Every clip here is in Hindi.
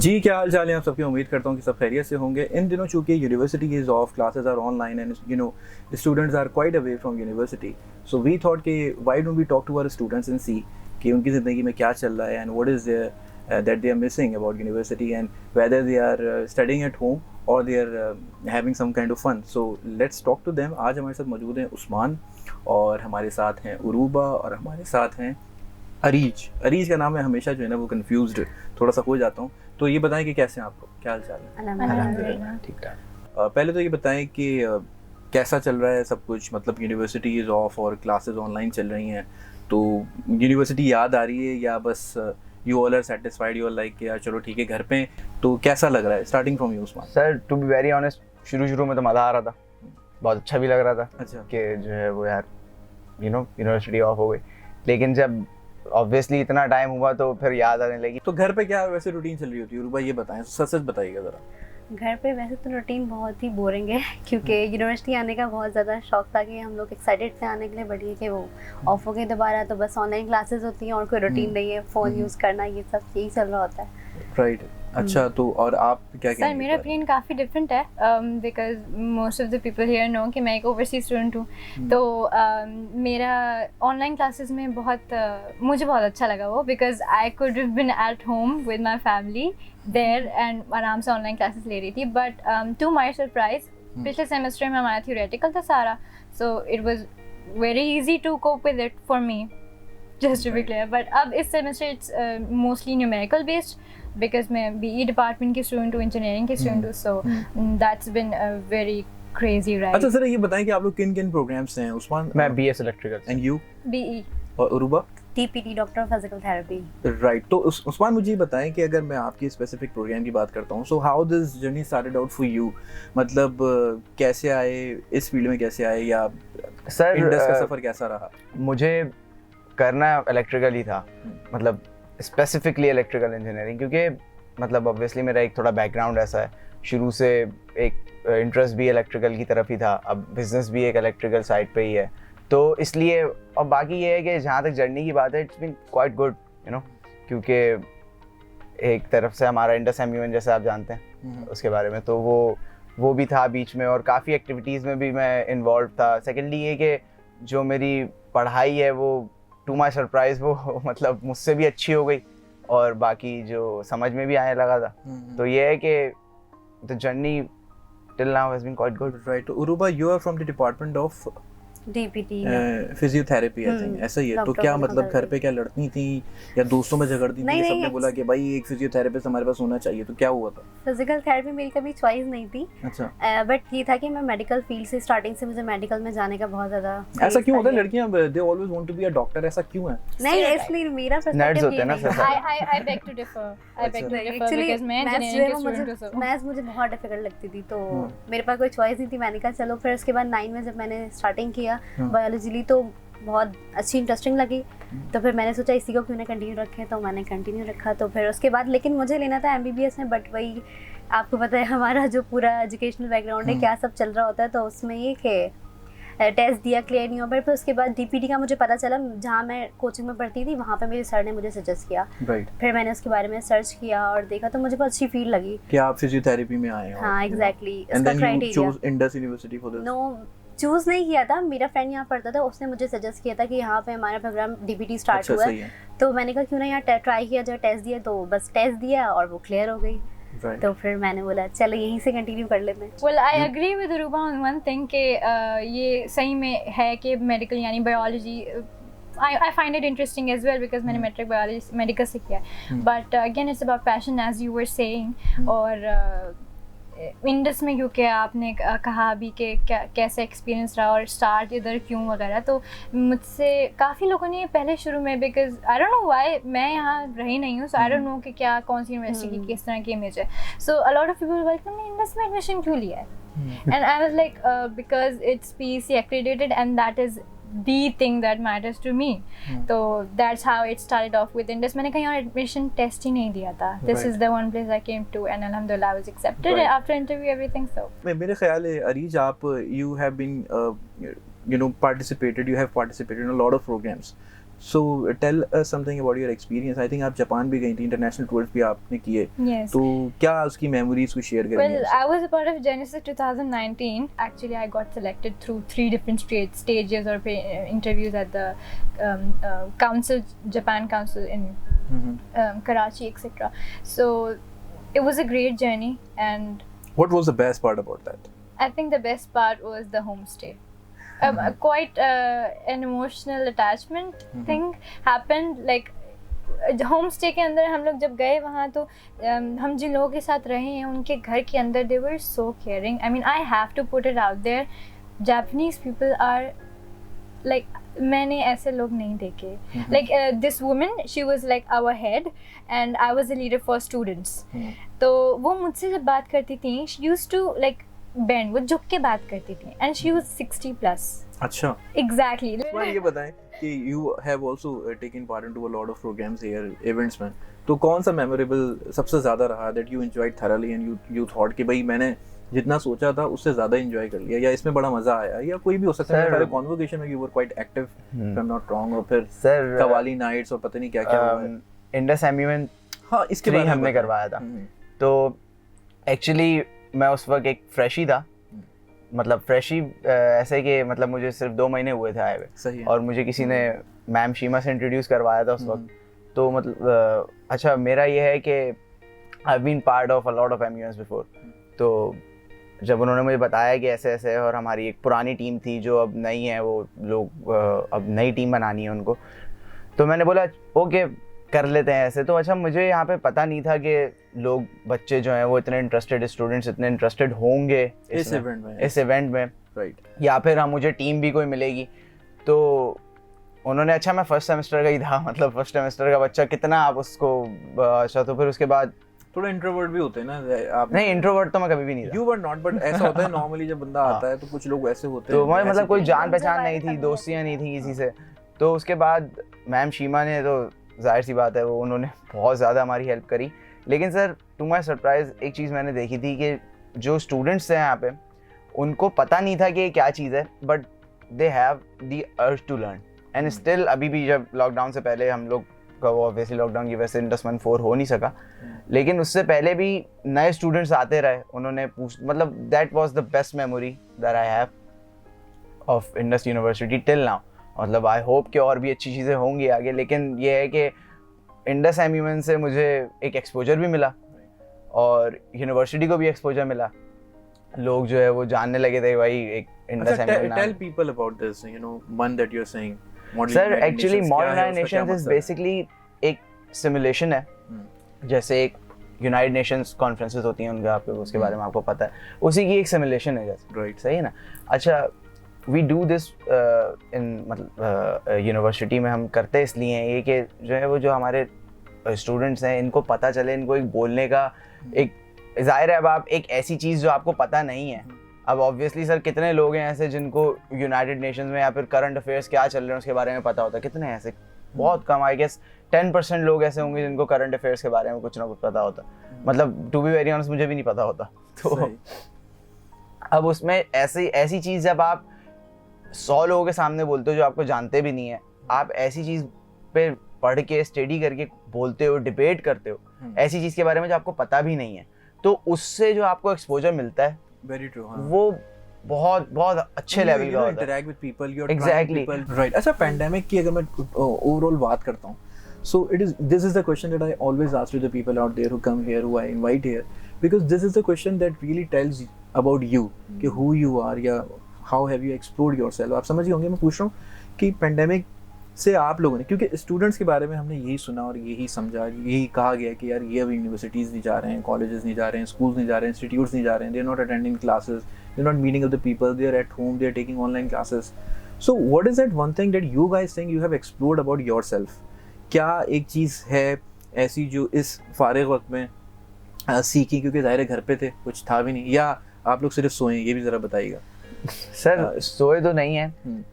जी, क्या हाल चाल है आप सबकी। उम्मीद करता हूँ कि सब खैरियत से होंगे। इन दिनों चूँकि university is off, classes are online and students are quite away from university. So we thought कि why don't we talk to our students and see कि उनकी ज़िंदगी में क्या चल रहा है and what is that they are missing about university and whether they are studying at home or they are having some kind of fun. So let's talk to them. आज हमारे साथ मौजूद हैं उस्मान और हमारे साथ हैं उरूबा और हमारे साथ हैं अरीज का नाम है हमेशा जो है ना वो कंफ्यूज्ड थोड़ा सा हो जाता हूँ। तो ये बताएं कि कैसे हैं आप लोग, क्या हाल चाल है? अल्हम्दुलिल्लाह ठीक ठाक। पहले तो ये बताएं कि कैसा चल रहा है सब कुछ, मतलब यूनिवर्सिटी इज़ ऑफ और क्लासेस ऑनलाइन चल रही हैं, तो यूनिवर्सिटी याद आ रही है या बस you all are satisfied, you are like यार चलो ठीक है घर पे? तो कैसा लग रहा है starting from you Usman? Sir, to be very honest, शुरू में तो मज़ा आ रहा था, बहुत अच्छा भी लग रहा था। अच्छा कि जो है वो यार यूनिवर्सिटी ऑफ हो गई, लेकिन जब ऑब्वियसली इतना टाइम हुआ तो फिर याद आने लगी। तो घर पे क्या वैसे रूटीन चल रही होती है उरूबा, ये बताएं, सच सच बताइएगा ज़रा। घर पे वैसे तो रूटीन बहुत ही बोरिंग है क्योंकि यूनिवर्सिटी आने का बहुत ज़्यादा शौक था कि हम लोग एक्साइटेड थे आने के लिए, बट ये कि वो ऑफ हो गई दोबारा, तो बस ऑनलाइन क्लासेस होती हैं और कोई रूटीन नहीं है, फ़ोन यूज़ करना, ये सब यही चल रहा होता है। राइट, अच्छा। तो और आप क्या सर, मेरा ओपिनियन काफ़ी डिफरेंट है because most of the people here know कि मैं एक ओवरसीज स्टूडेंट हूँ। तो मेरा ऑनलाइन क्लासेस में मुझे बहुत अच्छा लगा वो, because I could have been at home with my family there and आराम से ऑनलाइन क्लासेस ले रही थी। बट टू माई सरप्राइज पिछले सेमेस्टर में हमारा थियोरेटिकल था सारा, so it was very easy to cope with it for me, just to be clear. But अब इस semester it's mostly numerical based because मैं BE department की student हूँ, engineering की student हूँ, so that's been a very crazy ride. अच्छा सर, ये बताएं कि आप लोग किन किन प्रोग्राम्स हैं उस्मान? मैं BS electrical and you? BE और उरूबा? TPT, doctor of physical therapy. Right, तो उस्मान मुझे ये बताएं कि अगर मैं आपकी स्पेसिफिक प्रोग्राम की बात करता हूँ, so how this journey started out for you, मतलब कैसे आए इस फील्ड में, कैसे आए, या सर इंडस का सफ़र कैसा रहा? मुझे करना इलेक्ट्रिकल ही था, मतलब स्पेसिफिकली इलेक्ट्रिकल इंजीनियरिंग, क्योंकि मतलब ऑब्वियसली मेरा एक थोड़ा बैकग्राउंड ऐसा है, शुरू से एक इंटरेस्ट भी इलेक्ट्रिकल की तरफ ही था, अब बिजनेस भी एक इलेक्ट्रिकल साइड पे ही है, तो इसलिए। और बाकी ये है कि जहाँ तक जर्नी की बात है, इट्स बीन क्वाइट गुड क्योंकि एक तरफ से हमारा इंडस MUN जैसे आप जानते हैं उसके बारे में, तो वो भी था बीच में, और काफ़ी एक्टिविटीज़ में भी मैं इन्वॉल्व था। सेकेंडली ये कि जो मेरी पढ़ाई है वो टू माई सरप्राइज वो मतलब मुझसे भी अच्छी हो गई, और बाकी जो समझ में भी आने लगा था। तो ये है कि the journey till now has been quite good. Right, Urooba you are from the department of DPT physiotherapy, I think ऐसा ही है। तो क्या मतलब घर पे क्या लड़ती थी या दोस्तों में झगड़ती थी? सबने बोला कि भाई एक फिजियोथेरेपिस्ट हमारे पास होना चाहिए, तो क्या हुआ था? फिजिकल थेरेपी मेरी कभी चॉइस नहीं थी। अच्छा। बट ये था कि मैं मेडिकल फील्ड से स्टार्टिंग से मुझे मेडिकल में जाने का बहुत ज़्यादा। ऐसा क्यों होता है? लड़कियां they always want to be a doctor, ऐसा क्यों है? नहीं, इसलिए मेरा नर्ड्स होते हैं ना sir. I beg to differ because मैं इंजीनियरिंग की स्टूडेंट हूँ। मैथ्स मुझे बहुत डिफिकल्ट लगती थी, तो मेरे पास कोई चॉइस नहीं थी। मैंने कहा चलो, फिर उसके बाद 9 में जब मैंने स्टार्टिंग किया बायोलॉजी, तो बहुत अच्छी इंटरेस्टिंग लगी, तो फिर मैंने सोचा इसी को क्यों ना कंटिन्यू रखें, तो मैंने कंटिन्यू रखा। तो फिर उसके बाद लेकिन मुझे लेना था MBBS में, बट वही आपको पता है हमारा जो पूरा एजुकेशनल बैकग्राउंड है क्या सब चल रहा होता है, तो उसमें ये कि टेस्ट दिया, क्लियर नहीं हुआ। फिर उसके बाद DPT का मुझे पता चला, जहाँ मैं कोचिंग में पढ़ती थी वहाँ पे मेरे सर ने मुझे सजेस्ट किया। फिर मैंने उसके बारे में सर्च किया और देखा, तो मुझे बहुत अच्छी फील लगी कि आप फिजियोथेरेपी में आए हो। हाँ, एग्जैक्टली। इसका criteria Indus university for this? No, choose नहीं किया था, मेरा फ्रेंड यहाँ पढ़ता था, उसने मुझे सजेस्ट किया था कि यहाँ पे हमारा प्रोग्राम DPT स्टार्ट हुआ है, तो मैंने कहा क्यों ना यहाँ ट्राई किया जाए। टेस्ट दिया, तो बस टेस्ट दिया और वो क्लियर हो गई। तो फिर मैंने बोला चलो यहीं से कंटिन्यू कर लेते हैं। Well, I agree with Uruba on one thing कि ये सही में है कि मेडिकल यानी biology, I find it interesting as well because मैंने मैट्रिक बायोलॉजी मेडिकल से किया, but again it's about passion as you were saying। और इंडस में क्योंकि आपने कहा अभी कि कैसे एक्सपीरियंस रहा और स्टार्ट इधर क्यों वगैरह, तो मुझसे काफ़ी लोगों ने पहले शुरू में, because I don't know why, मैं यहाँ रही नहीं हूँ, सो आई डोंट नो कि क्या कौन सी यूनिवर्सिटी की किस तरह की इमेज है, सो अ लॉट ऑफ पीपल बोले तुमने इंडस में एडमिशन क्यों लिया है, and I was like because it's PEC accredited and that is the thing that matters to me। तो that's how it started off with Indus। मैंने कहीं और एडमिशन टेस्ट ही नहीं दिया था। This is the one place I came to and alhamdulillah I was accepted after interview everything। So मेरे ख्याल है अरीज, आप you have been participated in a lot of programs। So tell us something about your experience. I think आप जापान भी गई थी, इंटरनेशनल टूर्स भी आपने किए. Yes. तो क्या उसकी मेमोरीज को शेयर करेंगे? Well, I was a part of Genesis 2019. Actually, I got selected through 3 different stages or interviews at the council, Japan Council in Karachi, etc. So it was a great journey, and What was the best part about that? I think the best part was the homestay. Quite an emotional attachment thing happened. Like home stay के अंदर हम लोग जब गए वहाँ तो हम जिन लोगों के साथ रहे हैं उनके घर के अंदर they were so caring. I mean, I have to put it out there. Japanese people are like, मैंने ऐसे लोग नहीं देखे. Like this woman, she was like our head and I was the leader for students. तो वो मुझसे जब बात करती थी, she used to like bend, वो झुक के बात करती थी, and she was 60 plus. अच्छा. Exactly. पर ये बताएं कि you have also taken part into a lot of programs here, events में. तो कौन सा memorable सबसे ज़्यादा रहा that you enjoyed thoroughly and you thought कि भाई मैंने जितना सोचा था उससे ज़्यादा enjoy कर लिया, या इसमें बड़ा मज़ा आया, या कोई भी हो सकता है. सारे convocation में you were quite active, if I'm not wrong, और फिर कवाली nights और पता नहीं क्या क्या हुआ है. इंडस एमयू में हाँ, इसके बारे में हमने करवाया था. तो एक्चुअली मैं उस वक्त एक फ्रेश ही था, मतलब फ्रेश ही ऐसे कि मतलब मुझे सिर्फ 2 महीने हुए थे आए हुए. सही है. और मुझे किसी ने मैम शीमा से इंट्रोड्यूस करवाया था उस वक्त. तो मतलब अच्छा मेरा ये है कि I have been part of a lot of MUs before. तो जब उन्होंने मुझे बताया कि ऐसे ऐसे है और हमारी एक पुरानी टीम थी जो अब नई है, वो लोग अब नई टीम बनानी है उनको, तो मैंने बोला ओके कर लेते हैं ऐसे. तो अच्छा मुझे यहाँ पे पता नहीं था कि लोग बच्चे जो हैं वो इतने इंटरेस्टेड, स्टूडेंट्स इतने इंटरेस्टेड होंगे इस इवेंट में. राइट. या फिर हम मुझे टीम भी कोई मिलेगी. तो उन्होंने अच्छा मैं फर्स्ट सेमेस्टर का ही था, मतलब फर्स्ट सेमेस्टर का बच्चा कितना आप उसको. अच्छा तो फिर उसके बाद थोड़ा इंट्रोवर्ट भी होते हैं ना आप? नहीं, इंट्रोवर्ट तो मैं कभी भी नहीं था. You were not, but ऐसा होता है नॉर्मली जब बंदा आता है तो कुछ लोग ऐसे होते हैं. तो मैं मतलब कोई जान पहचान नहीं थी, दोस्तियाँ नहीं थी किसी से. तो उसके बाद मैम शीमा ने, तो जाहिर सी बात है वो उन्होंने बहुत ज़्यादा हमारी हेल्प करी. लेकिन सर टू माई सरप्राइज एक चीज़ मैंने देखी थी कि जो स्टूडेंट्स हैं यहाँ पे उनको पता नहीं था कि ये क्या चीज़ है, but they have the urge to learn. And still अभी भी, जब लॉकडाउन से पहले हम लोग का, वो ऑब्वियसली लॉकडाउन की वजह से इंडस 1-4 हो नहीं सका, लेकिन उससे पहले भी नए स्टूडेंट्स आते रहे. उन्होंने मतलब that was the best memory that I have of Indus university till now. मतलब आई होप कि और भी अच्छी चीज़ें होंगी आगे. लेकिन ये है कि इंडस एमयूएन से मुझे एक एक्सपोजर भी मिला और यूनिवर्सिटी को भी एक्सपोजर मिला. लोग जो है वो जानने लगे थे भाई एक Indus MUN. Tell people about this, you know, one that you are saying. Sir actually modern nations is basically एक सिमुलेशन है. जैसे एक यूनाइटेड नेशंस कॉन्फ्रेंसेस होती हैं उनका, आपको उसके बारे में आपको पता है, उसी की एक सिमुलेशन है जैसे. राइट. सही है ना. अच्छा वी डू दिस इन मतलब यूनिवर्सिटी में हम करते इसलिए हैं ये कि जो है वो जो हमारे स्टूडेंट्स हैं इनको पता चले, इनको एक बोलने का एक, ज़ाहिर है अब आप एक ऐसी चीज़ जो आपको पता नहीं है. अब ऑब्वियसली सर कितने लोग हैं ऐसे जिनको यूनाइटेड नेशंस में या फिर करंट अफेयर्स क्या चल रहे हैं उसके बारे में पता होता है? कितने हैं ऐसे? बहुत कम. आई गेस 10% लोग ऐसे होंगे जिनको करंट अफेयर्स के बारे में कुछ ना कुछ पता होता. मतलब टू बी वेरी ऑनेस्ट मुझे भी नहीं पता होता. तो अब उसमें ऐसी चीज़ जब आप 100 लोगों के सामने बोलते हो जो आपको जानते भी नहीं है, आप ऐसी चीज़ पे पढ़ के स्टडी करके बोलते हो, डिबेट करते हो ऐसी चीज़ के बारे में जो आपको पता भी नहीं है, तो उससे जो आपको एक्सपोजर मिलता है, वेरी ट्रू, वो बहुत बहुत अच्छे लेवल का होता है. Interact with people, you are Exactly. Right. अच्छा पैंडेमिक की अगर मैं ओवरऑल बात करता हूँ, so this is the question that I always ask to the people out there who come here, who I invite here, because this is the question that really tells about you कि who you are या how have you explored yourself. आप समझ ही होंगे मैं पूछ रहा हूँ कि पैंडेमिक से आप लोगों ने, क्योंकि स्टूडेंट्स के बारे में हमने यही सुना और यही समझा, यही कहा गया कि यार ये अब यूनिवर्सिटीज़ नहीं जा रहे हैं, कॉलेजेस नहीं जा रहे हैं, स्कूल्स नहीं जा रहे हैं, इंस्टीट्यूट्स नहीं जा रहे हैं, they are not attending classes, they are not meeting with the people, they are at home, they are taking online classes. So what is that one thing that you guys think you have explored about yourself? क्या एक चीज़ है ऐसी जो इस फारिग वक्त में सीखी, क्योंकि ज़ाहिर घर पे थे, कुछ था भी नहीं, या आप लोग सिर्फ सोए? ये भी ज़रा बताइएगा. सर सोए तो नहीं है,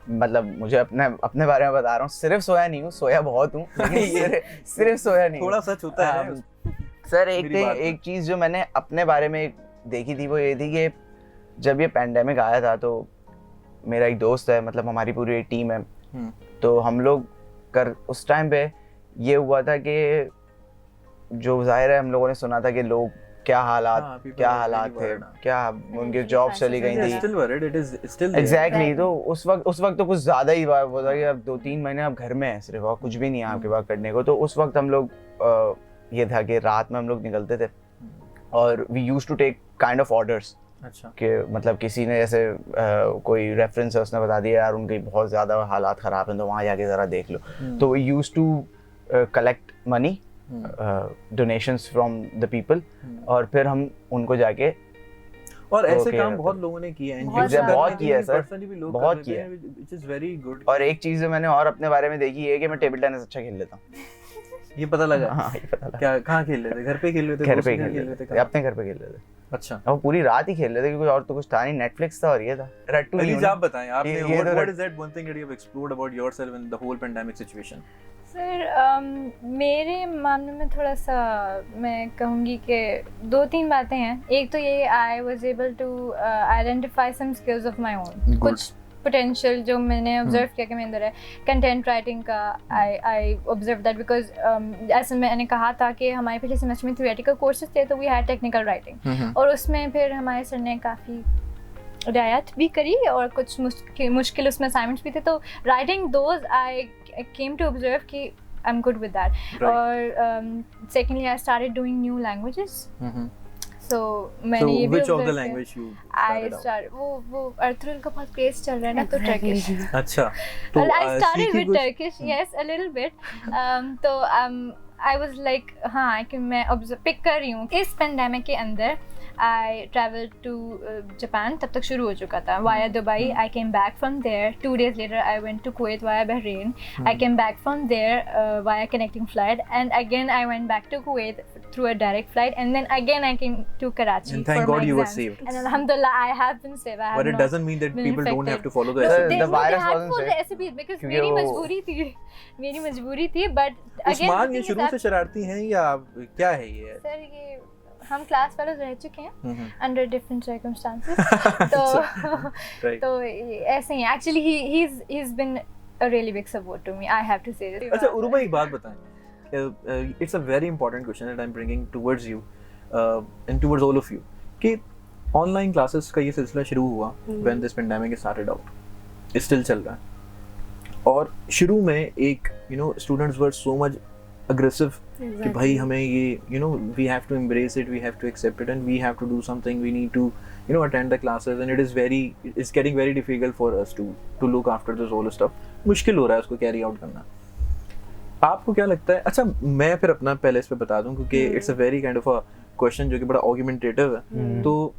मतलब मुझे अपने बारे में बता रहा हूँ, सिर्फ सोया नहीं हूँ, सोया बहुत हूँ, लेकिन सिर्फ सोया नहीं. थोड़ा सच होता है सर. एक चीज़ जो मैंने अपने बारे में देखी थी वो ये थी कि जब ये पैंडेमिक आया था तो मेरा एक दोस्त है, मतलब हमारी पूरी एक टीम है, तो हम लोग कर उस टाइम पे ये हुआ था कि जो जाहिर है हम लोगों ने सुना था कि लोग क्या हालात थे, क्या उनकी जॉब चली गई थी एग्जैक्टली। तो उस वक्त तो कुछ ज़्यादा ही वो था कि अब 2-3 महीने अब घर में है सिर्फ, और कुछ भी नहीं है आपके पास करने को। तो उस वक्त हम लोग ये था कि रात में हम लोग निकलते थे और we used to take kind of orders. अच्छा, कि मतलब किसी ने जैसे कोई रेफरेंस है, उसने बता दिया यार उनके बहुत ज़्यादा हालात ख़राब हैं तो वहाँ जाके ज़रा देख लो। तो we used to collect money, donations from the people, और फिर हम उनको जाके और ऐसे काम बहुत लोगों ने किए हैं, बहुत किया है सर, बहुत किया है, व्हिच इज वेरी गुड। और एक चीज़ जो मैंने और अपने बारे में देखी है कि मैं टेबल टेनिस अच्छा खेल लेता हूँ। ये पता लगा? हाँ, ये पता लगा। क्या, कहाँ खेल लेते? घर पे खेल लेते? घर पे खेल लेते, अपने घर पे खेल लेते। अच्छा, और पूरी रात ही खेल लेते क्योंकि और तो कुछ था नहीं, नेटफ्लिक्स था और ये था रट्टू। प्लीज आप बताएं, आपने what is that one thing that you have explored about yourself in the whole pandemic situation? Sir मेरे मामले में थोड़ा सा मैं कहूँगी कि 2-3 बातें हैं। एक तो ये I was able to identify some skills of my own, कुछ पोटेंशियल जो मैंने ऑब्जर्व किया कि मेरे अंदर है। कंटेंट राइटिंग का आई ऑब्जर्व दैट बिकॉज ऐसे मैंने कहा था कि हमारे पिछले सेमेस्टर में थियोरेटिकल कोर्सेज थे तो वी हैड टेक्निकल राइटिंग, और उसमें फिर हमारे सर ने काफ़ी रियायत भी करी और कुछ मुश्किल उसमें असाइनमेंट्स भी थे। तो writing those I came to observe कि I am good with that. और secondly I started doing new languages. So मैंने ये भी which of the language you started? वो अर्थुल का बहुत क्रेज चल रहा है ना, तो टर्किश। अच्छा, तो I started with Turkish, yes, a little bit. तो I was like हाँ कि मैं पिक कर रही हूँ। इस पेंडेमिक के अंदर I traveled to Japan, तब तक शुरू हो चुका था, via Dubai. I came back from there. 2 days later, I went to Kuwait via Bahrain. I came back from there via connecting flight, and again I went back to Kuwait through a direct flight, and then again I came to Karachi. And thank for God my you were exams. saved. And Alhamdulillah, I have been saved. I have But it not doesn't mean that been people don't have infected. to follow the No, SOPs. they The virus had wasn't to follow safe. the SOPs because क्योंकि मेरी वो- मजबूरी थी, but again उस्मान, ये शुरू से शरारती हैं या क्या है ये? सर ये हम क्लास फेलोज रह चुके हैं अंडर डिफरेंट सर्कमस्टांसेस, तो ऐसे ही actually he is been a really big support to me, I have to say this. अच्छा उरुबा, एक बात बताएं, it's a very important question that I am bringing towards you and towards all of you कि ऑनलाइन क्लासेस का ये सिलसिला शुरू हुआ when this pandemic started out, still चल रहा है, और शुरू में एक students were so much aggressive कि भाई हमें ये we have to embrace it, we have to accept it, and we have to do something, we need to attend the classes, and it's getting very difficult for us to look after this whole stuff. मुश्किल हो रहा है उसको कैरी आउट करना। आपको क्या लगता है? अच्छा मैं फिर अपना पहले इस पे बता दूं क्योंकि it's a very kind of a question जो कि बड़ा आर्गुमेंटेटिव है। तो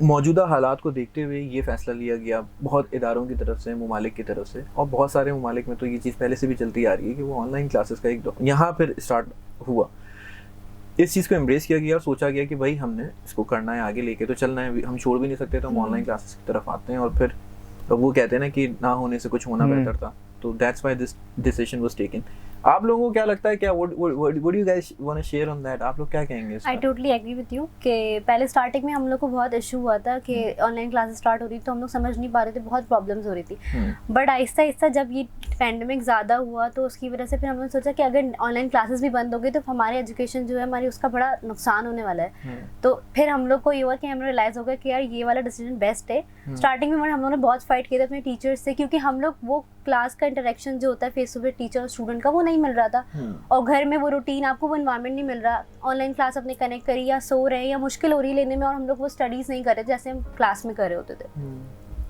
मौजूदा हालात को देखते हुए ये फैसला लिया गया बहुत इदारों की तरफ से, ममालिक की तरफ से, और बहुत सारे ममालिक में तो ये चीज़ पहले से भी चलती आ रही है कि वो ऑनलाइन क्लासेस का एक यहाँ फिर स्टार्ट हुआ। इस चीज़ को एम्ब्रेस किया गया और सोचा गया कि भाई हमने इसको करना है, आगे लेके तो चलना है, हम छोड़ भी नहीं सकते, तो हम ऑनलाइन क्लासेस की तरफ आते हैं। और फिर वो कहते हैं ना कि ना होने से कुछ होना बेहतर था, तो that's why this decision was taken. आप लोगों को क्या लगता है, क्या what do you guys want to share on that? आप लोग क्या कहेंगे इसका? I totally agree with you कि पहले स्टार्टिंग में हम लोग को बहुत इशू हुआ था कि ऑनलाइन क्लासेस स्टार्ट हो रही तो हम लोग समझ नहीं पा रहे थे, बहुत प्रॉब्लम्स हो रही थी। बट आहिस्ता आहिस्ता जब ये पैंडेमिक ज़्यादा हुआ तो उसकी वजह से फिर हम लोगों ने सोचा कि अगर ऑनलाइन क्लासेस भी बंद हो गई तो हमारी एजुकेशन जो है हमारी उसका बड़ा नुकसान होने वाला है। तो फिर हम लोग को ये हुआ कि हमें रियलाइज़ हो गया कि यार ये वाला डिसीजन बेस्ट है। स्टार्टिंग में हम लोगों ने बहुत फाइट किया था अपने टीचर्स से, क्योंकि हम लोग वो क्लास का इंटरेक्शन जो होता है फेस टू फेस टीचर और स्टूडेंट का वो नहीं मिल रहा था, और घर में वो रूटीन आपको वो एनवायरनमेंट नहीं मिल रहा। ऑनलाइन क्लास अपने कनेक्ट करी या सो रहे हैं या मुश्किल हो रही लेने में, और हम लोग वो स्टडीज़ नहीं कर रहे जैसे हम क्लास में कर रहे होते थे।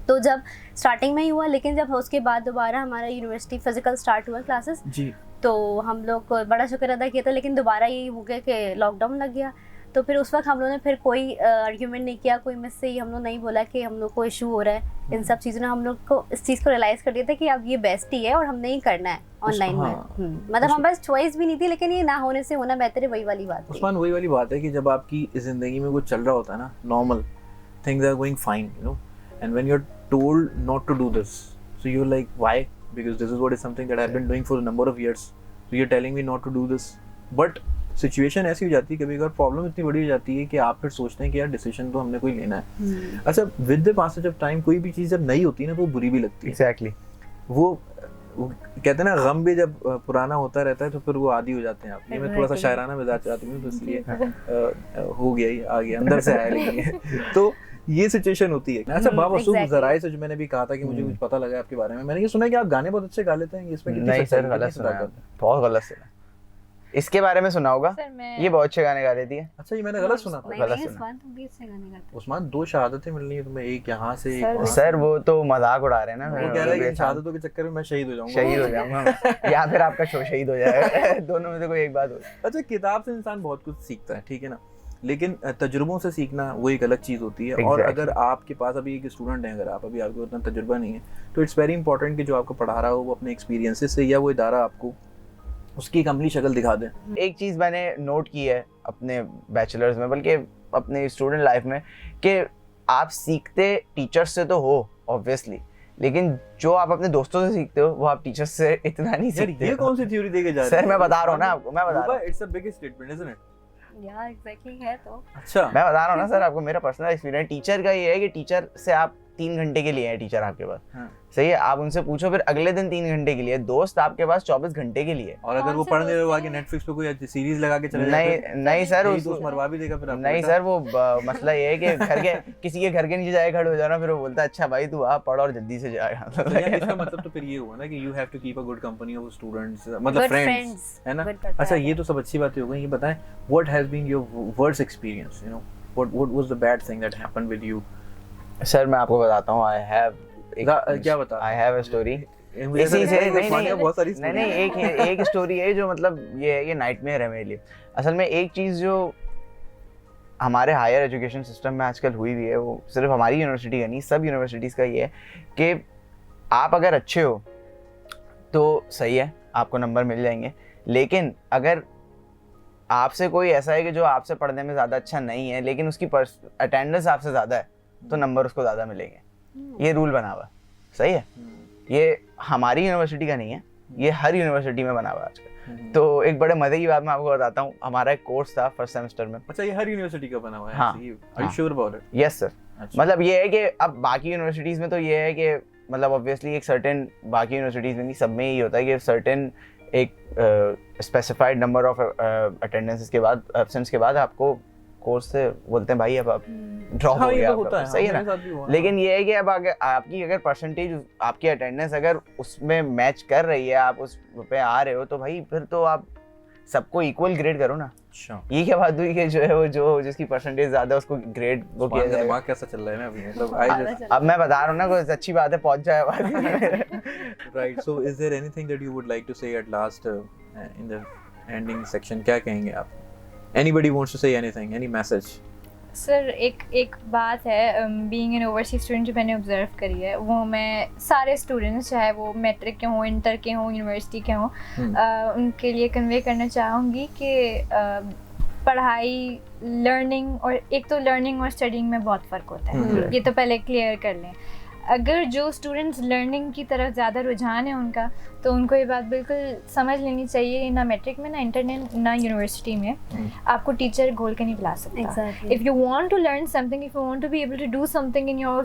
तो जब स्टार्टिंग में ही हुआ, लेकिन जब उसके बाद दोबारा हमारा यूनिवर्सिटी फिजिकल स्टार्ट हुआ क्लासेस जी, तो हम लोग को बड़ा शुक्र अदा किया था। लेकिन दोबारा यही हो गया कि लॉकडाउन लग गया, तो फिर उस वक्त हम लोगों ने फिर कोई आर्ग्यूमेंट नहीं किया, कोई मुझसे ही हम लोग नहीं बोला कि हम लोग को इशू हो रहा है। इन सब चीज़ों ने हम लोग को इस चीज़ को रियलाइज़ कर दिया था कि अब ये बेस्ट ही है और हमने ही करना है ऑनलाइन में। मतलब हम बस चॉइस भी नहीं थी, लेकिन ये ना होने से होना बेहतर है, वही वाली बात है। उस्मान, वही वाली बात है कि जब आपकी ज़िंदगी में कुछ चल रहा होता है ना, normal things are going fine, and when you are told not to do this, so you're like, why? Because this is what is something that I've been doing for a number of years, so you're telling me not to do this. But situation ऐसी हो जाती है कभी कभार, प्रॉब्लम इतनी बड़ी हो जाती है कि आप फिर सोचते हैं कि यार डिसीजन तो हमने कोई लेना है। अच्छा, with the passage of time कोई भी चीज़ जब नई होती है ना तो वो बुरी भी लगती है। एग्जैक्टली। वो वो कहते हैं ना, गम भी जब पुराना होता रहता है तो फिर वो आदी हो जाते हैं आप। ये मैं थोड़ा सा शायराना मिजाज आदमी हूँ, तो इसलिए हो गया ही, आ गया, अंदर से आया लेकिन तो ये सिचुएशन होती है। अच्छा बावसूफ, exactly. जराए से जो मैंने भी कहा था कि मुझे कुछ पता लगा आपके बारे में, मैंने ये सुना है कि आप गाने बहुत अच्छे गा लेते हैं, इसमें कितनी नहीं सच्चाई सर, है, गलत कितनी सुना है, सदाकत है? बहुत गलत सुना। इसके बारे में सुना होगा, सर मैं ये बहुत अच्छे गाने गा लेती है। अच्छा, ये मैंने गलत सुना था। नहीं गलत नहीं, सुना। उस्मान तुम भी इससे गाने गाते उस्मान 2 शहादतें मिलनी है तुम्हें, एक यहाँ से एक सर, वहाँ से। सर वो तो मजाक उड़ा रहे हैं ना, वो कह रहा है कि इन शहादतों के चक्कर में मैं शहीद हो जाऊंगा। शहीद हो जाऊंगा मैं। या फिर आपका शो शहीद हो जाएगा। दोनों में से कोई एक बात हो। अच्छा, किताब से इंसान बहुत कुछ सीखता है, ठीक है ना, लेकिन तजुर्बों से सीखना वो एक अलग चीज़ होती है। और Exactly. अगर आपके पास अभी एक स्टूडेंट है, अगर आप अभी, आपको उतना तजुर्बा नहीं है, तो इट्स वेरी इंपॉर्टेंट कि जो आपको पढ़ा रहा हो वो अपने एक्सपीरियंसेस से, या वो इदारा आपको उसकी एक अमली शक्ल दिखा दे। एक चीज़ मैंने नोट की है अपने बैचलर्स में, बल्कि अपने स्टूडेंट लाइफ में, कि आप सीखते टीचर्स से तो हो ऑब्वियसली, लेकिन जो आप अपने दोस्तों से सीखते हो वो आप टीचर्स से इतना नहीं यार सीखते ये हो। कौन सी थ्योरी देके जा रहे सर मैं बता रहा हूँ ना आपको, मैं बता रहा हूँ, it's a big statement, isn't it? हैं। यार एग्जैक्टली है तो। अच्छा, मैं बता रहा हूँ ना सर आपको, मेरा पर्सनल एक्सपीरियंस टीचर का ये है कि टीचर से आप 3 घंटे के लिए हैं, टीचर आपके पास, हाँ। सही है, आप उनसे पूछो फिर अगले दिन 3 घंटे के लिए। दोस्त आपके पास 24 घंटे के लिए। और अगर कौन वो से पढ़ने रहे हो दोस्त आगे हैं? नेटफ्लिक्स पे कोई सीरीज लगा के चले नहीं जाते, नहीं सर, यही उस दोस्त मरवा भी देगा फिर आपको। नहीं बेटा। सर, वो मसला ये है कि घर के किसी के घर के नीचे जाए खड़े हो जाना, फिर वो बोलता है अच्छा भाई तू आ पढ़ और जल्दी से जा। तो यार इसका मतलब तो फिर ये हुआ ना कि you have to keep a good company of students, मतलब Good फ्रेंड्स, friends, है ना? good prepared. अच्छा, ये तो सब अच्छी बातें हो गई, ये बताएं what has been your worst experience, you know, what was the bad thing that happened with you? Sir मैं आपको बताता हूँ, आई हैव क्या बता? I have a story. मुझे इसी से नहीं बहुत सारी नहीं नहीं, एक स्टोरी है जो मतलब ये नाइटमेयर है मेरे लिए। असल में एक चीज़ जो हमारे हायर एजुकेशन सिस्टम में आजकल हुई हुई है, वो सिर्फ हमारी यूनिवर्सिटी का नहीं, सब यूनिवर्सिटीज़ का ये है कि आप अगर अच्छे हो तो सही है, आपको नंबर मिल जाएंगे, लेकिन अगर आपसे कोई ऐसा है कि जो आपसे पढ़ने में ज़्यादा अच्छा नहीं है लेकिन उसकी अटेंडेंस आपसे ज़्यादा है, तो नंबर उसको ज़्यादा मिलेंगे। ये रूल बना हुआ है, सही है। ये हमारी यूनिवर्सिटी का नहीं है, ये हर यूनिवर्सिटी में बना हुआ है आजकल। तो एक बड़े मजे की बात मैं आपको बताता हूँ, हमारा एक कोर्स था फर्स्ट सेमेस्टर में। अच्छा, ये हर यूनिवर्सिटी का बना हुआ है? हाँ, are you sure about it? Yes sir. मतलब ये है कि अब बाकी यूनिवर्सिटीज़ में तो ये है कि मतलब ऑब्वियसली एक सर्टेन, बाकी यूनिवर्सिटीज़ में नहीं, सब में यही होता है कि सर्टेन एक स्पेसिफाइड नंबर ऑफ अटेंडेंस के बाद, एब्सेंस के बाद आपको कोर्स से बोलते हैं भाई अब आप ड्रॉप हो गया, होता है, सही है ना। लेकिन ये है कि अब अगर आपकी अगर परसेंटेज, आपकी अटेंडेंस अगर उसमें मैच कर रही है, आप उस पे आ रहे हो, तो भाई फिर तो आप सबको इक्वल ग्रेड करो ना। अच्छा, ये क्या बात हुई कि जो है वो जो जिसकी परसेंटेज ज्यादा उसको ग्रेड वो किया जाएगा। दिमाग कैसा चल रहा है ना अभी, मतलब अब मैं बता रहा हूँ ना, कोई अच्छी बात है, पहुंच जाए बात। Right. So is there anything that you would like to say at last in the ending section? क्या कहेंगे आप? Anybody wants to say anything, any message? Sir एक बात है, बीइंग एन ओवरसीज स्टूडेंट जो मैंने ऑब्जर्व करी है, वो मैं सारे स्टूडेंट्स चाहे वो मैट्रिक के हों, इंटर के हों, यूनिवर्सिटी के हों, उनके लिए कन्वे करना चाहूँगी कि पढ़ाई, लर्निंग, और एक तो लर्निंग और स्टडिंग में बहुत फ़र्क होता है, ये तो पहले क्लियर कर लें। अगर जो स्टूडेंट्स लर्निंग की तरफ ज़्यादा रुझान है उनका, तो उनको ये बात बिल्कुल समझ लेनी चाहिए, ना मैट्रिक में, ना इंटर में, ना यूनिवर्सिटी में आपको टीचर घोल के नहीं पिला सकता। Exactly. If you want to learn something, if you want to be able to do something in your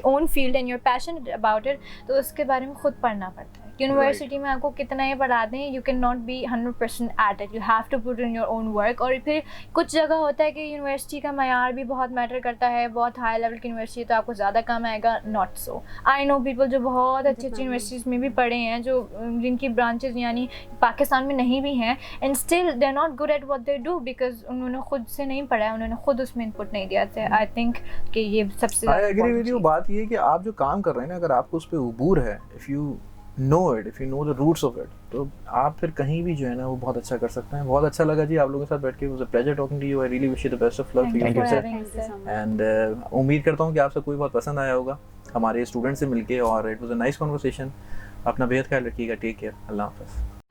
own field and you're passionate about it, तो उसके बारे में खुद पढ़ना पड़ता है। यूनिवर्सिटी में आपको कितना ही पढ़ा दें, you can not be 100% at it, you have to put in your own work. और फिर कुछ जगह होता है कि यूनिवर्सिटी का मयार भी बहुत मैटर करता है, बहुत हाई लेवल की यूनिवर्सिटी तो आपको ज़्यादा काम आएगा, not so. I know people जो बहुत अच्छी अच्छी यूनिवर्सिटीज़ में भी पढ़े हैं, जो जिनकी ब्रांचेज यानी पाकिस्तान में नहीं भी हैं, and still they are not good at what they do, because उन्होंने खुद से नहीं पढ़ा है, उन्होंने खुद उसमें इनपुट नहीं दिया था। आई थिंक कि ये सबसे आई एग्री विद यू। बात ये है कि आप जो काम कर रहे हैं ना, अगर आपको उस पर उबूर है, if you know it, if you know the roots of it, तो आप फिर कहीं भी जो है ना वो बहुत अच्छा कर सकते हैं। बहुत अच्छा लगा जी आप लोगों के साथ बैठ के, was a pleasure talking to you. I really wish you the best of luck for your future, and उम्मीद करता हूँ कि आप सबको भी बहुत पसंद आया होगा हमारे स्टूडेंट से मिलके, और it was a nice conversation. अपना बेहद ख्याल रखिएगा, टेक केयर, अल्लाह हाफ़िज़।